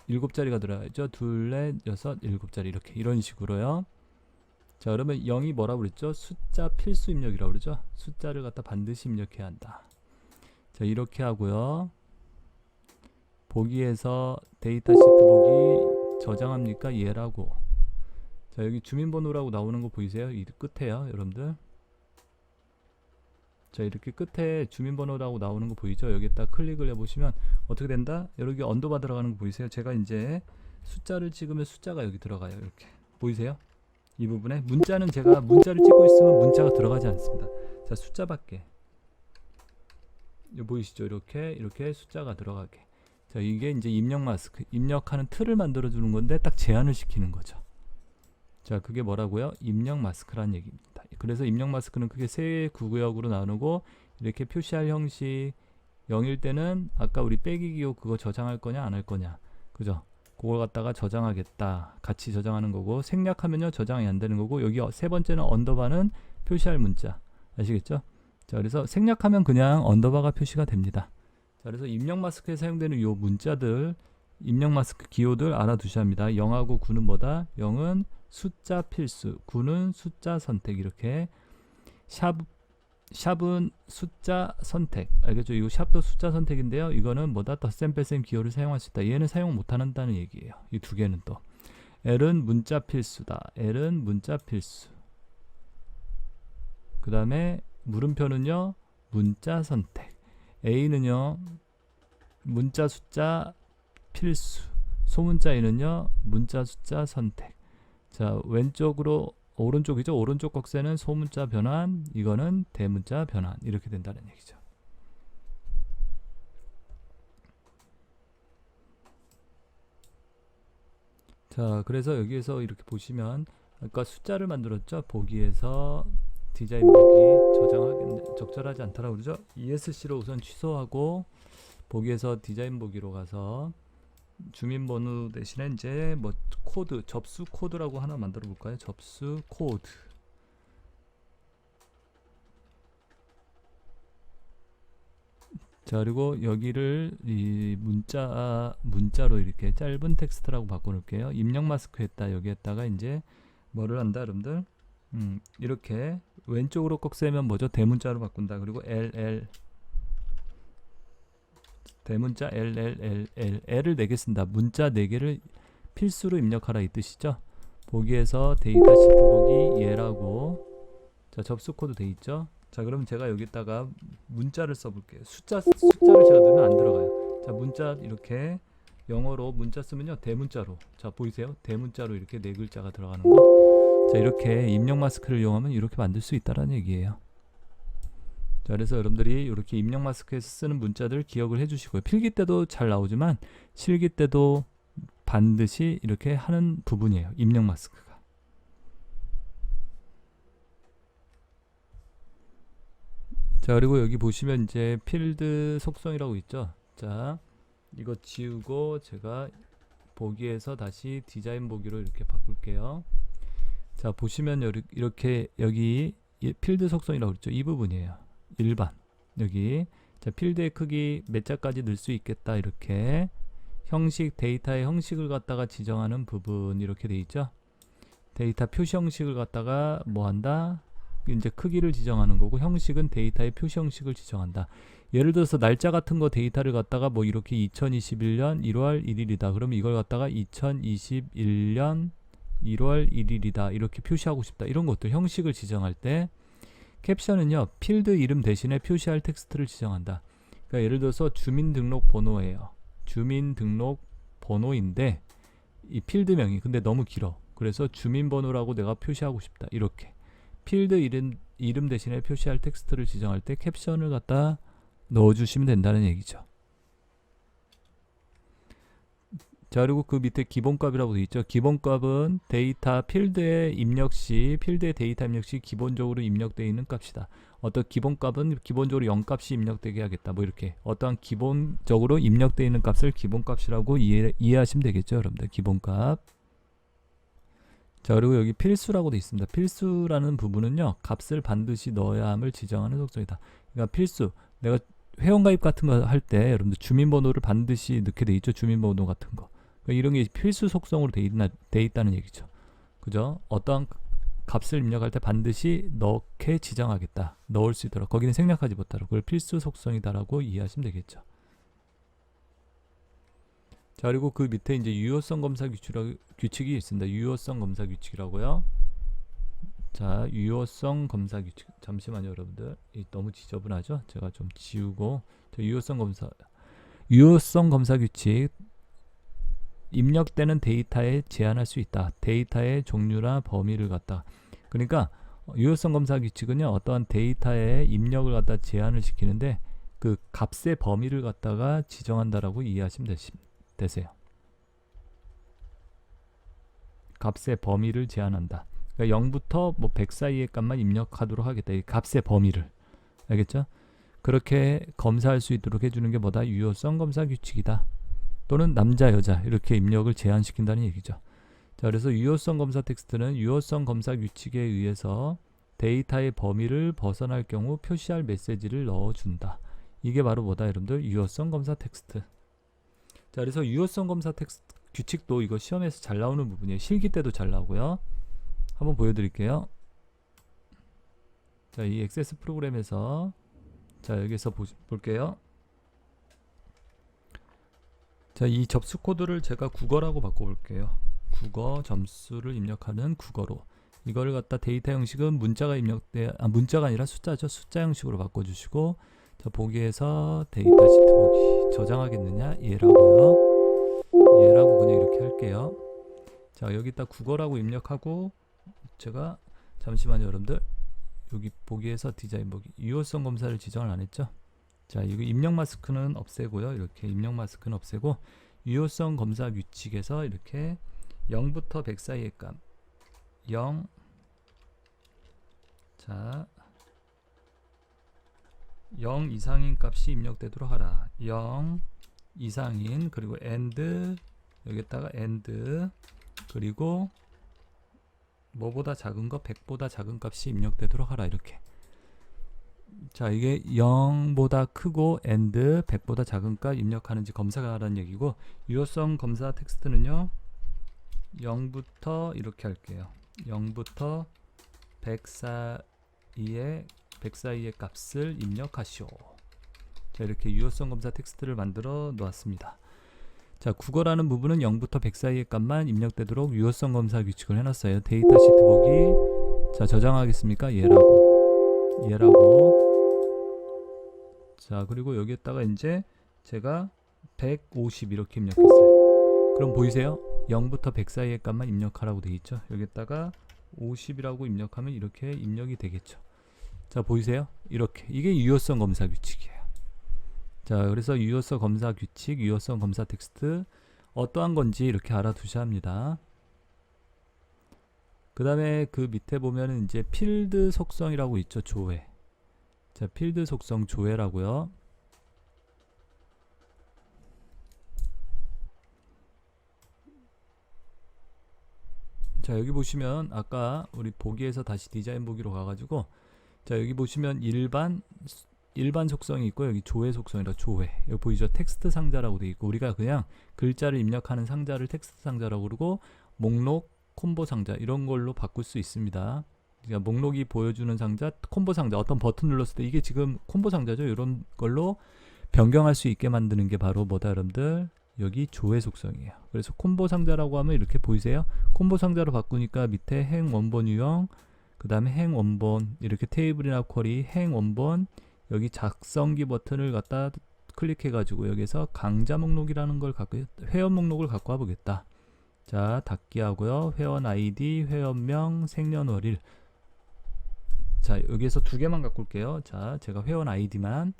7자리가 들어가야죠. 둘넷 여섯 7자리 이렇게 이런 식으로요. 자, 그러면 0이 뭐라고 그랬죠? 숫자 필수 입력이라고 그러죠. 숫자를 갖다 반드시 입력해야 한다. 자, 이렇게 하고요. 보기에서 데이터 시트 보기 저장합니까? 얘라고. 자, 여기 주민번호라고 나오는 거 보이세요? 이 끝에요, 여러분들. 자, 이렇게 끝에 주민번호라고 나오는 거 보이죠? 여기에다 클릭을 해보시면 어떻게 된다? 여기 언더바 들어가는 거 보이세요? 제가 이제 숫자를 찍으면 숫자가 여기 들어가요. 이렇게 보이세요? 이 부분에 문자는 제가 문자를 찍고 있으면 문자가 들어가지 않습니다. 자, 숫자밖에. 이거 보이시죠? 이렇게 숫자가 들어가게. 자, 이게 이제 입력 마스크, 입력하는 틀을 만들어 주는 건데 딱 제한을 시키는 거죠. 자, 그게 뭐라고요? 입력 마스크란 얘기입니다. 그래서 입력 마스크는 크게 세 구역으로 나누고 이렇게 표시할 형식 0일 때는 아까 우리 빼기 기호 그거 저장할 거냐 안 할 거냐, 그죠? 그걸 갖다가 저장하겠다, 같이 저장하는 거고, 생략하면요 저장이 안 되는 거고, 여기 세 번째는 언더바는 표시할 문자, 아시겠죠? 자, 그래서 생략하면 그냥 언더바가 표시가 됩니다. 자, 그래서 입력 마스크에 사용되는 요 문자들, 입력 마스크 기호들 알아두셔야 합니다. 0하고 9는 뭐다? 0은 숫자 필수, 9는 숫자 선택. 이렇게 샵은 숫자 선택, 알겠죠? 이거 샵도 숫자 선택인데요, 이거는 뭐다? 덧셈 뺄셈 기호를 사용할 수 있다. 얘는 사용 못한다는 얘기예요. 이 두 개는 또 L은 문자 필수다. L은 문자 필수. 그 다음에 물음표는요 문자 선택. A는요 문자 숫자 필수. 소문자 E는요 문자 숫자 선택. 자, 왼쪽으로 오른쪽이죠. 오른쪽 꺽쇠는 소문자 변환, 이거는 대문자 변환. 이렇게 된다는 얘기죠. 자, 그래서 여기에서 이렇게 보시면 아까 숫자를 만들었죠. 보기에서 디자인 보기 저장하겠네, 적절하지 않다라고 그러죠. ESC로 우선 취소하고 보기에서 디자인 보기로 가서 주민번호 대신에 이제 뭐 코드, 접수 코드라고 하나 만들어 볼까요? 접수 코드. 자, 그리고 여기를 이 문자로 이렇게 짧은 텍스트라고 바꿔 놓을게요. 입력 마스크 했다. 여기에다가 이제 뭐를 한다, 여러분들? 이렇게 왼쪽으로 꺽 세면 뭐죠? 대문자로 바꾼다. 그리고 LL 대문자 L을 4개 쓴다. 문자 4개를 필수로 입력하라 이 뜻이죠. 보기에서 데이터 시트 보기 얘라고. 자, 접수 코드 돼 있죠. 자, 그럼 제가 여기다가 문자를 써볼게요. 숫자를 제가 넣으면 안 들어가요. 자, 문자 이렇게 영어로 문자 쓰면요 대문자로. 자, 보이세요? 대문자로 이렇게 4글자가 들어가는 거. 자, 이렇게 입력 마스크를 이용하면 이렇게 만들 수 있다라는 얘기예요. 자, 그래서 여러분들이 이렇게 입력 마스크에서 쓰는 문자들 기억을 해주시고요. 필기 때도 잘 나오지만 실기 때도 반드시 이렇게 하는 부분이에요. 입력 마스크가. 자, 그리고 여기 보시면 이제 필드 속성이라고 있죠. 자, 이거 지우고 제가 보기에서 다시 디자인 보기로 이렇게 바꿀게요. 자, 보시면 이렇게 여기 필드 속성이라고 그랬죠. 이 부분이에요. 일반 여기. 자, 필드의 크기 몇 자까지 넣을 수 있겠다. 이렇게 형식, 데이터의 형식을 갖다가 지정하는 부분 이렇게 돼 있죠. 데이터 표시 형식을 갖다가 뭐 한다? 이제 크기를 지정하는 거고, 형식은 데이터의 표시 형식을 지정한다. 예를 들어서 날짜 같은 거 데이터를 갖다가 뭐 이렇게 2021년 1월 1일이다. 그러면 이걸 갖다가 2021년 1월 1일이다. 이렇게 표시하고 싶다. 이런 것들 형식을 지정할 때, 캡션은요 필드 이름 대신에 표시할 텍스트를 지정한다. 그러니까 예를 들어서 주민등록번호예요. 주민등록번호인데 이 필드명이 근데 너무 길어. 그래서 주민번호라고 내가 표시하고 싶다. 이렇게 필드 이름 대신에 표시할 텍스트를 지정할 때 캡션을 갖다 넣어주시면 된다는 얘기죠. 자, 그리고 그 밑에 기본값이라고 되어 있죠. 기본값은 데이터 필드에 입력 시, 필드에 데이터 입력 시 기본적으로 입력되어 있는 값이다. 어떤 기본값은 기본적으로 0값이 입력되게 하겠다. 뭐 이렇게 어떠한 기본적으로 입력되어 있는 값을 기본값이라고 이해하시면 되겠죠, 여러분들. 기본값. 자, 그리고 여기 필수라고 되어 있습니다. 필수라는 부분은요, 값을 반드시 넣어야 함을 지정하는 속성이다. 그러니까 필수, 내가 회원가입 같은 거 할 때 여러분들 주민번호를 반드시 넣게 돼 있죠. 주민번호 같은 거. 그러니까 이런 게 필수 속성으로 돼 있다는 얘기죠. 그죠? 어떠한 값을 입력할 때 반드시 넣게 지정하겠다. 넣을 수 있도록. 거기는 생략하지 못하도록. 그걸 필수 속성이다라고 이해하시면 되겠죠. 자, 그리고 그 밑에 이제 유효성 검사 규칙이 있습니다. 유효성 검사 규칙이라고요. 자, 유효성 검사 규칙. 잠시만요, 여러분들. 너무 지저분하죠? 제가 좀 지우고. 유효성 검사 규칙. 입력되는 데이터에 제한할 수 있다. 데이터의 종류나 범위를 갖다. 그러니까 유효성 검사 규칙은요, 어떠한 데이터의 입력을 갖다 제한을 시키는데 그 값의 범위를 갖다가 지정한다라고 이해하시면 되세요. 값의 범위를 제한한다. 그러니까 0부터 뭐 100 사이의 값만 입력하도록 하겠다. 이 값의 범위를. 알겠죠? 그렇게 검사할 수 있도록 해주는 게 뭐다? 유효성 검사 규칙이다. 또는 남자, 여자 이렇게 입력을 제한시킨다는 얘기죠. 자, 그래서 유효성 검사 텍스트는 유효성 검사 규칙에 의해서 데이터의 범위를 벗어날 경우 표시할 메시지를 넣어준다. 이게 바로 뭐다, 여러분들? 유효성 검사 텍스트. 자, 그래서 유효성 검사 텍스트 규칙도 이거 시험에서 잘 나오는 부분이에요. 실기 때도 잘 나오고요. 한번 보여드릴게요. 자, 이 액세스 프로그램에서 자, 여기서 볼게요. 자, 이 접수 코드를 제가 국어라고 바꿔볼게요. 국어 점수를 입력하는 국어로. 이거를 갖다 데이터 형식은 문자가 문자가 아니라 숫자죠. 숫자 형식으로 바꿔주시고, 자, 보기에서 데이터 시트 보기 저장하겠느냐? 얘라고요. 얘라고 그냥 이렇게 할게요. 자, 여기다 국어라고 입력하고, 제가 잠시만요, 여러분들. 여기 보기에서 디자인 보기 유효성 검사를 지정을 안 했죠. 자, 이거 입력 마스크는 없애고요. 이렇게 입력 마스크는 없애고 유효성 검사 규칙에서 이렇게 0부터 100 사이의 값 0. 자, 0 이상인 값이 입력되도록 하라. 0 이상인, 그리고 AND, 여기다가 AND, 그리고 뭐보다 작은 거 100보다 작은 값이 입력되도록 하라. 이렇게. 자, 이게 0보다 크고 AND 100보다 작은 값 입력하는지 검사가 하라는 얘기고, 유효성 검사 텍스트는요 0부터 이렇게 할게요. 0부터 100 사이의 값을 입력하시오. 자, 이렇게 유효성 검사 텍스트를 만들어 놓았습니다. 자, 국어라는 부분은 0부터 100 사이의 값만 입력되도록 유효성 검사 규칙을 해놨어요. 데이터 시트 보기. 자, 저장하겠습니까? 얘라고. 자, 그리고 여기에다가 이제 제가 150 이렇게 입력했어요. 그럼 보이세요? 0부터 100 사이의 값만 입력하라고 되어 있죠. 여기에다가 50이라고 입력하면 이렇게 입력이 되겠죠. 자, 보이세요? 이렇게. 이게 유효성 검사 규칙이에요. 자, 그래서 유효성 검사 규칙, 유효성 검사 텍스트 어떠한 건지 이렇게 알아두셔야 합니다. 그 다음에 그 밑에 보면은 이제 필드 속성이라고 있죠. 조회. 자, 필드 속성 조회라고요. 자, 여기 보시면 아까 우리 보기에서 다시 디자인 보기로 가가지고, 자, 여기 보시면 일반 속성이 있고, 여기 조회 속성이라 조회. 여기 보이죠? 텍스트 상자라고 되어 있고, 우리가 그냥 글자를 입력하는 상자를 텍스트 상자라고 그러고, 목록, 콤보 상자 이런 걸로 바꿀 수 있습니다. 그러니까 목록이 보여주는 상자, 콤보 상자, 어떤 버튼 눌렀을 때 이게 지금 콤보 상자죠. 이런 걸로 변경할 수 있게 만드는 게 바로 뭐다, 여러분들? 여기 조회 속성이에요. 그래서 콤보 상자라고 하면 이렇게 보이세요? 콤보 상자로 바꾸니까 밑에 행 원본 유형, 그 다음에 행 원본, 이렇게 테이블이나 쿼리, 행 원본, 여기 작성기 버튼을 갖다 클릭해 가지고 여기서 강좌 목록이라는 걸 갖고, 회원 목록을 갖고 와 보겠다. 자, 닫기 하고요. 회원 아이디, 회원명, 생년월일. 자, 여기에서 두 개만 갖고 올게요. 자, 제가 회원 아이디만,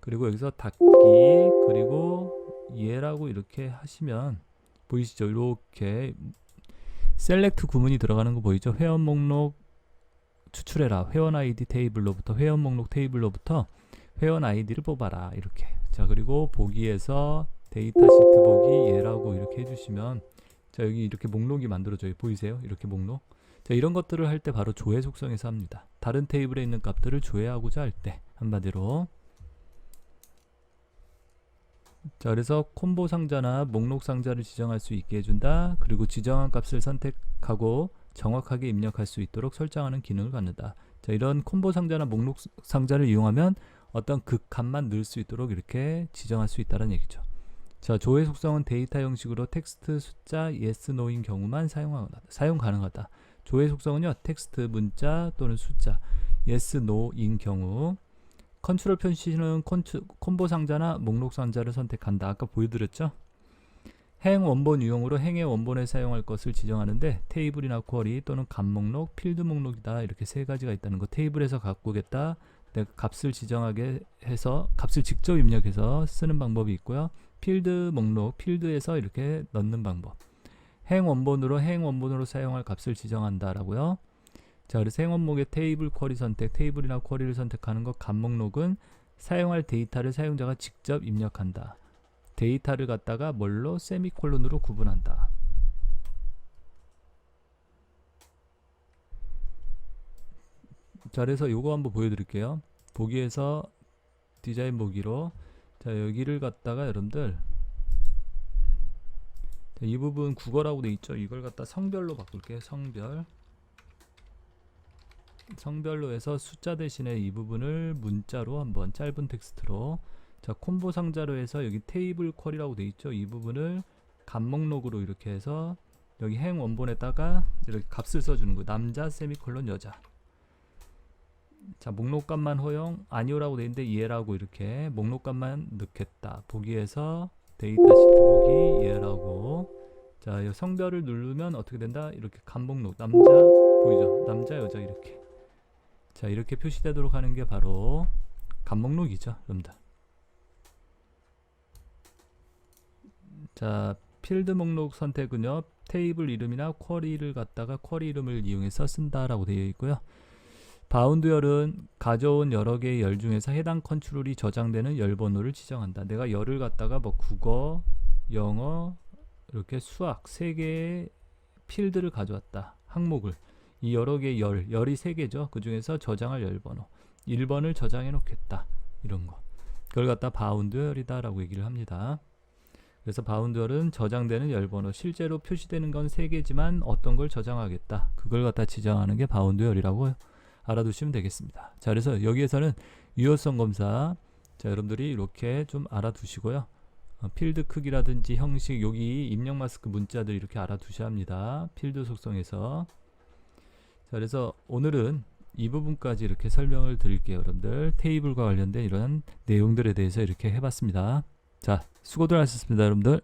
그리고 여기서 닫기, 그리고 얘라고 이렇게 하시면 보이시죠? 이렇게 셀렉트 구문이 들어가는 거 보이죠? 회원 목록 추출해라. 회원 아이디 테이블로부터 회원 목록 테이블로부터 회원 아이디를 뽑아라. 이렇게. 자, 그리고 보기에서 데이터 시트 보기 얘라고 이렇게 해주시면, 자, 여기 이렇게 목록이 만들어져요. 보이세요? 이렇게 목록. 자, 이런 것들을 할 때 바로 조회 속성에서 합니다. 다른 테이블에 있는 값들을 조회하고자 할 때, 한마디로. 자, 그래서 콤보 상자나 목록 상자를 지정할 수 있게 해준다. 그리고 지정한 값을 선택하고 정확하게 입력할 수 있도록 설정하는 기능을 갖는다. 자, 이런 콤보 상자나 목록 상자를 이용하면 어떤 값만 넣을 수 있도록 이렇게 지정할 수 있다는 얘기죠. 자, 조회 속성은 데이터 형식으로 텍스트, 숫자, yes, no인 경우만 사용 가능하다. 조회 속성은요, 텍스트, 문자 또는 숫자, yes, no인 경우. 컨트롤 표시는 콤보 상자나 목록 상자를 선택한다. 아까 보여드렸죠? 행 원본 유형으로 행의 원본에 사용할 것을 지정하는데 테이블이나 쿼리 또는 값 목록, 필드 목록이다. 이렇게 세 가지가 있다는 거. 테이블에서 바꾸겠다. 내가 값을 지정하게 해서 값을 직접 입력해서 쓰는 방법이 있고요. 필드 목록, 필드에서 이렇게 넣는 방법. 행 원본으로 사용할 값을 지정한다 라고요. 자, 그래서 행 원목의 테이블 쿼리 선택, 테이블이나 쿼리를 선택하는 것. 값 목록은 사용할 데이터를 사용자가 직접 입력한다. 데이터를 갖다가 뭘로? 세미콜론으로 구분한다. 자, 그래서 요거 한번 보여드릴게요. 보기에서 디자인 보기로, 자, 여기를 갖다가 여러분들, 자, 이 부분 국어라고 돼 있죠. 이걸 갖다 성별로 바꿀게요. 성별로 해서 숫자 대신에 이 부분을 문자로 한번 짧은 텍스트로. 자, 콤보 상자로 해서 여기 테이블 쿼리라고 돼 있죠. 이 부분을 값 목록으로 이렇게 해서 여기 행 원본에다가 이렇게 값을 써주는 거예요. 남자 세미콜론 여자. 자, 목록값만 허용 아니오라고 돼 있는데 얘라고 이렇게 목록값만 넣겠다. 보기에서 데이터 시트 보기 얘라고. 자, 이 성별을 누르면 어떻게 된다? 이렇게 값 목록 남자 보이죠? 남자 여자 이렇게. 자, 이렇게 표시되도록 하는 게 바로 값 목록이죠, 여러분들. 자, 필드 목록 선택은요, 테이블 이름이나 쿼리를 갖다가 쿼리 이름을 이용해서 쓴다라고 되어 있고요. 바운드 열은 가져온 여러 개의 열 중에서 해당 컨트롤이 저장되는 열 번호를 지정한다. 내가 열을 갖다가 뭐 국어, 영어, 이렇게 수학 3개의 필드를 가져왔다. 항목을. 이 여러 개의 열이 3개죠. 그 중에서 저장할 열 번호 1번을 저장해 놓겠다. 이런 거. 그걸 갖다 바운드 열이다 라고 얘기를 합니다. 그래서 바운드 열은 저장되는 열 번호. 실제로 표시되는 건 3개지만 어떤 걸 저장하겠다. 그걸 갖다 지정하는 게 바운드 열이라고 알아두시면 되겠습니다. 자, 그래서 여기에서는 유효성 검사, 자, 여러분들이 이렇게 좀 알아두시고요. 필드 크기라든지 형식, 여기 입력 마스크 문자들 이렇게 알아두셔야 합니다. 필드 속성에서. 자, 그래서 오늘은 이 부분까지 이렇게 설명을 드릴게요. 여러분들 테이블과 관련된 이런 내용들에 대해서 이렇게 해봤습니다. 자, 수고들 하셨습니다, 여러분들.